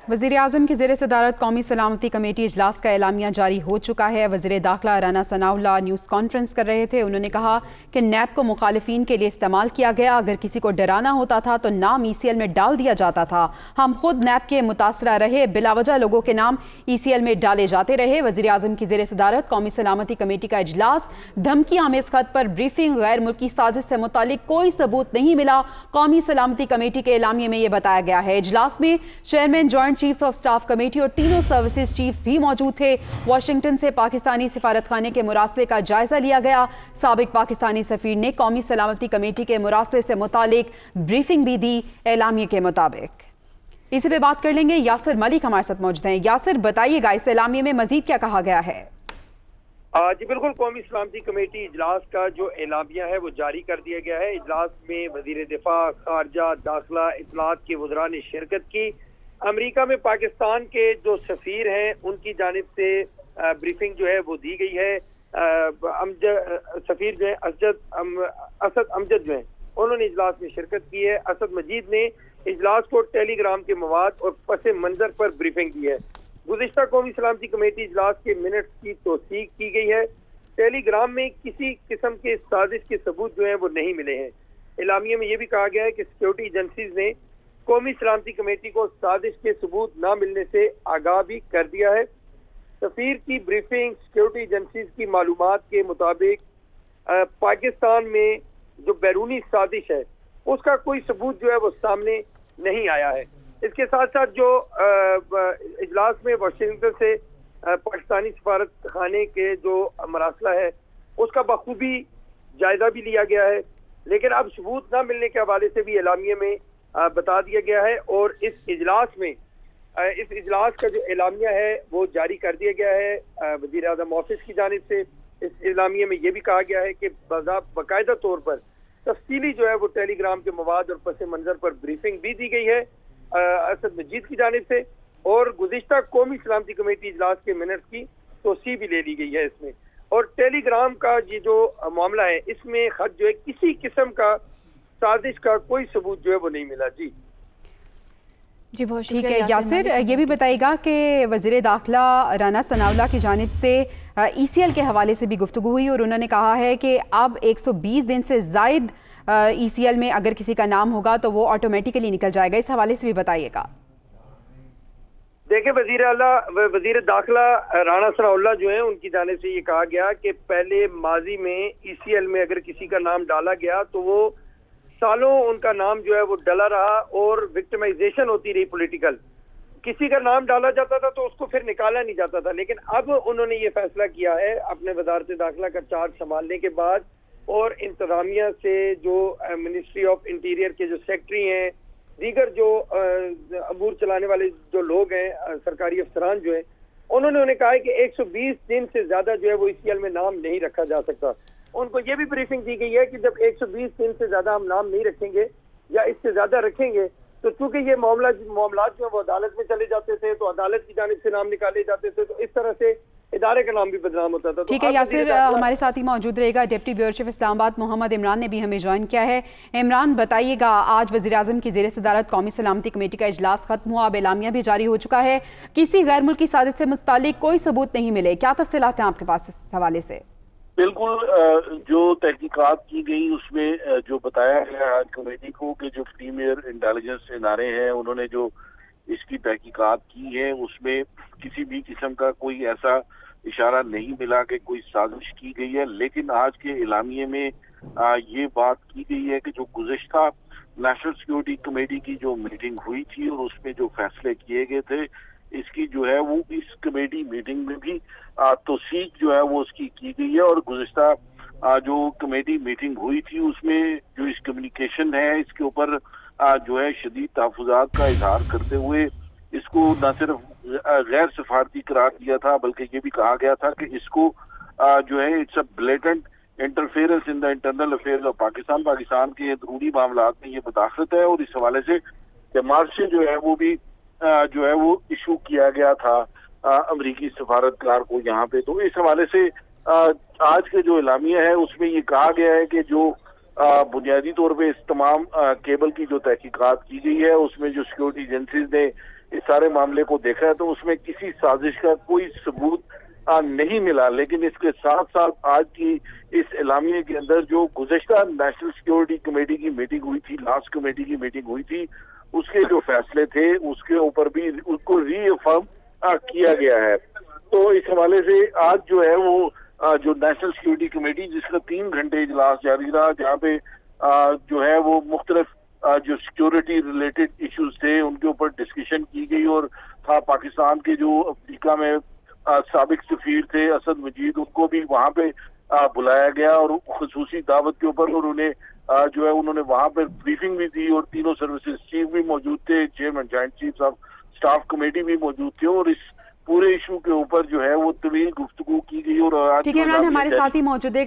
वज़ीर-ए-आज़म की ज़ेर सदारत कौमी सलामती कमेटी इजलास का एलामिया जारी हो चुका है। वज़ीर दाखिला राना सनाउल्लाह न्यूज़ कॉन्फ्रेंस कर रहे थे। उन्होंने कहा कि नैब को मुखालिफिन के लिए इस्तेमाल किया गया। अगर किसी को डराना होता था तो नाम ECL में डाल दिया जाता था। हम खुद नैब के मुतासरा रहे, बिलावजह लोगों के नाम ECL में डाले जाते रहे। वज़ीर-ए-आज़म की ज़ेर सदारत कौमी सलामती कमेटी का इजलास, धमकी आमेज खत पर ब्रीफिंग, गैर मुल्की साजिश से मुतालिक कोई सबूत नहीं मिला। कौमी सलामती कमेटी के एलामिये में यह बताया गया है। इजलास में chairman joint chiefs of staff committee और तीनों सर्विसेज चीफ्स भी मौजूद थे। वाशिंगटन से पाकिस्तानी सिफारतखाने के मुरासले का जायजा लिया गया। साबिक पाकिस्तानी सफीर ने कौमी सलामती कमेटी के मुरासले से मुतालिक ब्रीफिंग भी दी। एलामिये के मुताबिक इसी पे बात कर लेंगे। यासिर मलिक हमारे साथ मौजूद हैं। यासिर, बताइएगा इस एलामिये में मजीद क्या कहा गया है? जी बिल्कुल, कौमी सलामती कमेटी इजलास का जो एलामिया है वो जारी कर दिया गया है। इजलास में वजीर दिफा, खारजा, दाखिला, इत्तलात के वज़रा ने शिरकत की। अमेरिका में पाकिस्तान के जो सफीर हैं उनकी जानिब से ब्रीफिंग जो है वो दी गई है। सफीर जो है असद अमजद जो है उन्होंने इजलास में शिरकत की है। असद मजीद ने इजलास को टेलीग्राम के मवाद और पस मंजर पर ब्रीफिंग दी है। गुज़िश्ता कौमी सलामती कमेटी इजलास के मिनट्स की तौसीक की गई है। टेलीग्राम में किसी किस्म के साजिश के सबूत जो है वो नहीं मिले हैं। एलामिया में यह भी कहा गया है कि सिक्योरिटी एजेंसीज ने कौमी सलामती कमेटी को साजिश के सबूत न मिलने से आगाह भी कर दिया है। सफीर की ब्रीफिंग, सिक्योरिटी एजेंसीज की मालूमात के मुताबिक पाकिस्तान में जो बैरूनी साजिश है उसका कोई सबूत जो है वो सामने नहीं आया है। इसके साथ साथ जो इजलास में वाशिंगटन से पाकिस्तानी सफारत खाने के जो मरासला है उसका बखूबी जायजा भी लिया गया है, लेकिन अब सबूत न मिलने के हवाले से भी एलामिया में बता दिया गया है। और इस इजलास का जो एलामिया है वो जारी कर दिया गया है वज़ीर आज़म ऑफिस की जानिब से। इस एलामिया में यह भी कहा गया है कि बाकायदा तौर पर तफसीली जो है वो टेलीग्राम के मवाद और पस मंजर पर ब्रीफिंग भी दी गई है असद मजीद की जानिब से। और गुज़िश्ता कौमी सलामती कमेटी इजलास के मिनट्स की तोसी भी ले ली गई है इसमें। और टेलीग्राम का ये जो मामला है इसमें खत जो है किसी किस्म का साजिश का कोई सबूत जो है वो नहीं मिला। जी बहुत ठीक है। यासिर, ये भी बताइएगा कि वज़ीर दाखिला राना सनाउल्लाह की जानिब से ECL के हवाले से भी गुफ्तगू हुई और उन्होंने कहा है कि अब 120 दिन से ज़ायद ECL में अगर किसी का नाम होगा तो वो ऑटोमेटिकली निकल जाएगा। इस हवाले से भी बताइएगा। देखिए, वज़ीर दाखिला राना सनाउल्लाह जो है उनकी जानिब से ये कहा गया कि पहले माजी में ECL में अगर किसी का नाम डाला गया तो वो सालों उनका नाम जो है वो डला रहा और विक्टिमाइजेशन होती रही पॉलिटिकल। किसी का नाम डाला जाता था तो उसको फिर निकाला नहीं जाता था। लेकिन अब उन्होंने ये फैसला किया है अपने वज़ारत दाखिला का चार्ज संभालने के बाद और इंतजामिया से जो मिनिस्ट्री ऑफ इंटीरियर के जो सेक्रेटरी हैं, दीगर जो अमूर चलाने वाले जो लोग हैं, सरकारी अफसरान जो हैं, उन्होंने कहा है कि 120 दिन से ज्यादा जो है वो ECL में नाम नहीं रखा जा सकता। उनको ये भी ब्रीफिंग दी गई है कि जब 120 दिन से ज्यादा हम नाम नहीं रखेंगे या इससे ज्यादा रखेंगे तो चूंकि ये मामलात जो है वो अदालत में चले जाते थे तो अदालत की जानिब से नाम निकाले जाते थे, तो इस तरह से इदारे का नाम भी बदनाम होता था। ठीक है यासिर, हमारे साथ ही मौजूद रहेगा deputy bureau chief Islamabad Mohammad Imran ने भी हमें ज्वाइन किया है। इमरान, बताइएगा, आज वज़ीर आज़म की ज़ेर सदारत कौमी सलामती कमेटी का इजलास खत्म हुआ, अब एलामिया भी जारी हो चुका है। किसी गैर मुल्की साजिश से मुतालिक कोई सबूत नहीं मिले, क्या तफसीलात हैं आपके पास इस हवाले से? बिल्कुल, जो तहकीकात की गई उसमें जो बताया गया आज कमेटी को कि जो प्रीमियर इंटेलिजेंस इदारे हैं उन्होंने जो इसकी तहकीकात की है उसमें किसी भी किस्म का कोई ऐसा इशारा नहीं मिला कि कोई साजिश की गई है। लेकिन आज के एलामिये में ये बात की गई है कि जो गुज़िश्ता नेशनल सिक्योरिटी कमेटी की जो मीटिंग हुई थी और उसमें जो फैसले किए गए थे इसकी जो है वो इस कमेटी मीटिंग में भी तौसीक जो है वो उसकी की गई है। और गुज़िश्ता जो कमेटी मीटिंग हुई थी उसमें जो इस कम्युनिकेशन है इसके ऊपर जो है शदीद तहफ़्फ़ुज़ात का इजहार करते हुए इसको न सिर्फ गैर सफारती करार दिया था बल्कि ये भी कहा गया था कि इसको जो है it's a blatant interference in the internal affairs of Pakistan, Pakistan के अंदरूनी मामलात में ये मुदाखलत है। और इस हवाले से मार्शल जो है वो भी जो है वो इशू किया गया था अमरीकी सफारतकार को यहाँ पे। तो इस हवाले से आज के जो एलामिया है उसमें ये कहा गया है कि जो बुनियादी तौर पे इस तमाम केबल की जो तहकीकात की गई है उसमें जो सिक्योरिटी एजेंसीज ने इस सारे मामले को देखा है तो उसमें किसी साजिश का कोई सबूत नहीं मिला। लेकिन इसके साथ साथ आज की इस एलामिये के अंदर जो गुज़श्ता नेशनल सिक्योरिटी कमेटी की मीटिंग हुई थी, लास्ट कमेटी की मीटिंग हुई थी, उसके जो फैसले थे उसके ऊपर भी उसको रीअफर्म किया गया है। तो इस हवाले से आज जो है वो जो नेशनल सिक्योरिटी कमेटी जिसका 3 घंटे इजलास जारी रहा, जहाँ पे जो है वो मुख्तलिफ जो सिक्योरिटी रिलेटेड इश्यूज थे उनके ऊपर डिस्कशन की गई। और पाकिस्तान के जो अफ्रीका में साबिक सफीर थे असद मजीद, उनको भी वहाँ पे बुलाया गया और खुसूसी दावत के ऊपर, और उन्हें जो है उन्होंने वहाँ पर ब्रीफिंग भी दी और तीनों सर्विसेज चीफ भी मौजूद थे, chairman joint chief of staff committee भी मौजूद थे, और इस पूरे इशू के ऊपर जो है वो तवील गुफ्तगू की गई। और ठीक है इमरान, हमारे साथ ही मौजूद है।